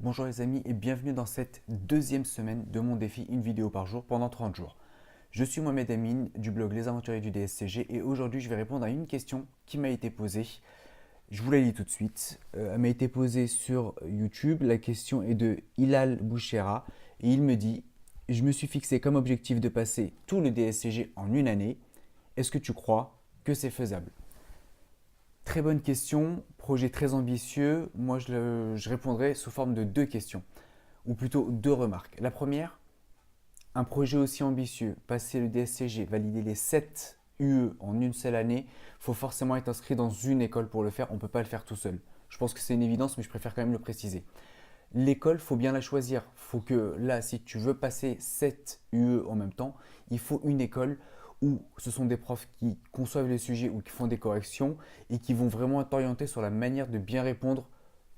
Bonjour les amis et bienvenue dans cette deuxième semaine de mon défi une vidéo par jour pendant 30 jours. Je suis Mohamed Amin du blog Les Aventuriers du DSCG et aujourd'hui je vais répondre à une question qui m'a été posée. Je vous la lis tout de suite. Elle m'a été posée sur YouTube. La question est de Hilal Bouchera et il me dit: je me suis fixé comme objectif de passer tout le DSCG en une année. Est-ce que tu crois que c'est faisable? Très bonne question, projet très ambitieux. Moi, je répondrai sous forme de deux questions, ou plutôt deux remarques. La première, un projet aussi ambitieux, passer le DSCG, valider les 7 UE en une seule année, il faut forcément être inscrit dans une école pour le faire. On ne peut pas le faire tout seul. Je pense que c'est une évidence, mais je préfère quand même le préciser. L'école, il faut bien la choisir. Il faut que là, si tu veux passer 7 UE en même temps, il faut une école où ce sont des profs qui conçoivent les sujets ou qui font des corrections et qui vont vraiment t'orienter sur la manière de bien répondre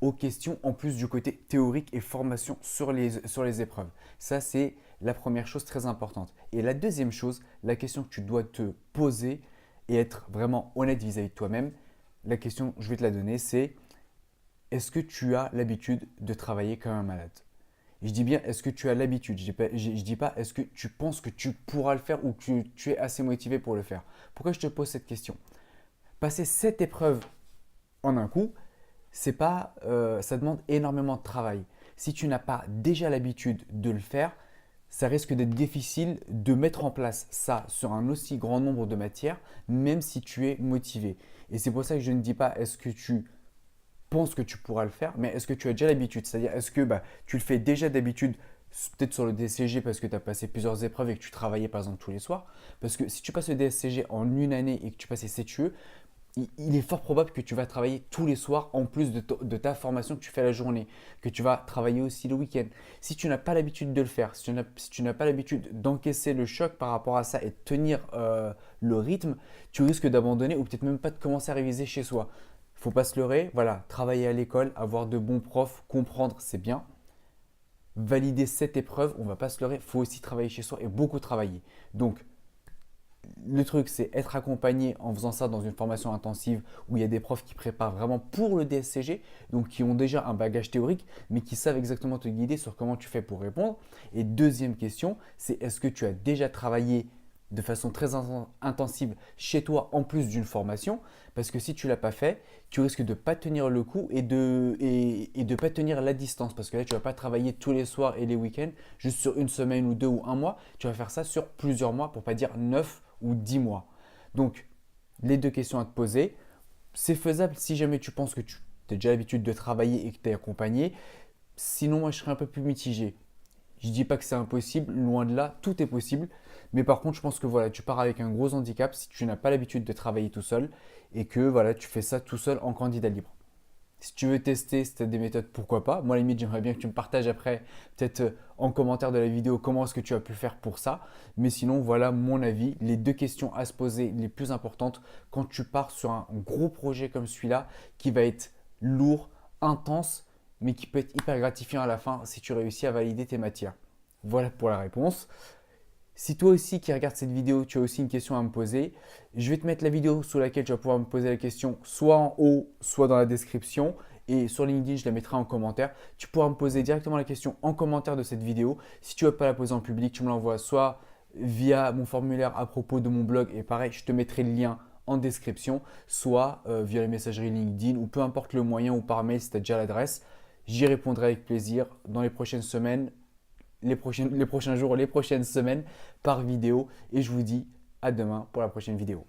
aux questions, en plus du côté théorique et formation sur les épreuves. Ça, c'est la première chose très importante. Et la deuxième chose, la question que tu dois te poser et être vraiment honnête vis-à-vis de toi-même, la question, je vais te la donner, c'est: est-ce que tu as l'habitude de travailler comme un malade? Je dis bien est-ce que tu as l'habitude. Je dis pas est-ce que tu penses que tu pourras le faire ou que tu es assez motivé pour le faire. Pourquoi je te pose cette question? Passer cette épreuve en un coup, ça demande énormément de travail. Si tu n'as pas déjà l'habitude de le faire, ça risque d'être difficile de mettre en place ça sur un aussi grand nombre de matières, même si tu es motivé. Et c'est pour ça que je ne dis pas est-ce que tu penses que tu pourras le faire, mais est-ce que tu as déjà l'habitude? C'est-à-dire, est-ce que tu le fais déjà d'habitude, peut-être sur le DSCG parce que tu as passé plusieurs épreuves et que tu travaillais par exemple tous les soirs? Parce que si tu passes le DSCG en une année et que tu passes les 7 UE, il est fort probable que tu vas travailler tous les soirs en plus de ta formation que tu fais la journée, que tu vas travailler aussi le week-end. Si tu n'as pas l'habitude de le faire, si tu n'as pas l'habitude d'encaisser le choc par rapport à ça et de tenir le rythme, tu risques d'abandonner ou peut-être même pas de commencer à réviser chez soi. Il ne faut pas se leurrer, voilà, travailler à l'école, avoir de bons profs, comprendre, c'est bien. Valider cette épreuve, on ne va pas se leurrer, il faut aussi travailler chez soi et beaucoup travailler. Donc, le truc, c'est être accompagné en faisant ça dans une formation intensive où il y a des profs qui préparent vraiment pour le DSCG, donc qui ont déjà un bagage théorique, mais qui savent exactement te guider sur comment tu fais pour répondre. Et deuxième question, c'est est-ce que tu as déjà travaillé de façon très intensive chez toi en plus d'une formation? Parce que si tu ne l'as pas fait, tu risques de ne pas tenir le coup et de ne pas tenir la distance. Parce que là, tu ne vas pas travailler tous les soirs et les week-ends juste sur une semaine ou deux ou un mois. Tu vas faire ça sur plusieurs mois pour ne pas dire 9 ou 10 mois. Donc, les deux questions à te poser. C'est faisable si jamais tu penses que tu as déjà l'habitude de travailler et que tu es accompagné. Sinon, moi, je serais un peu plus mitigé. Je ne dis pas que c'est impossible, loin de là, tout est possible. Mais par contre, je pense que voilà, tu pars avec un gros handicap si tu n'as pas l'habitude de travailler tout seul et que voilà, tu fais ça tout seul en candidat libre. Si tu veux tester, si tu as des méthodes, pourquoi pas. Moi, à la limite, j'aimerais bien que tu me partages après, peut-être en commentaire de la vidéo, comment est-ce que tu as pu faire pour ça. Mais sinon, voilà mon avis. Les deux questions à se poser les plus importantes quand tu pars sur un gros projet comme celui-là, qui va être lourd, intense, mais qui peut être hyper gratifiant à la fin si tu réussis à valider tes matières. Voilà pour la réponse. Si toi aussi qui regardes cette vidéo, tu as aussi une question à me poser, je vais te mettre la vidéo sous laquelle tu vas pouvoir me poser la question soit en haut, soit dans la description. Et sur LinkedIn, je la mettrai en commentaire. Tu pourras me poser directement la question en commentaire de cette vidéo. Si tu ne veux pas la poser en public, tu me l'envoies soit via mon formulaire à propos de mon blog. Et pareil, je te mettrai le lien en description, soit via la messagerie LinkedIn ou peu importe le moyen ou par mail si tu as déjà l'adresse. J'y répondrai avec plaisir dans les prochaines semaines, les prochains jours, les prochaines semaines par vidéo. Et je vous dis à demain pour la prochaine vidéo.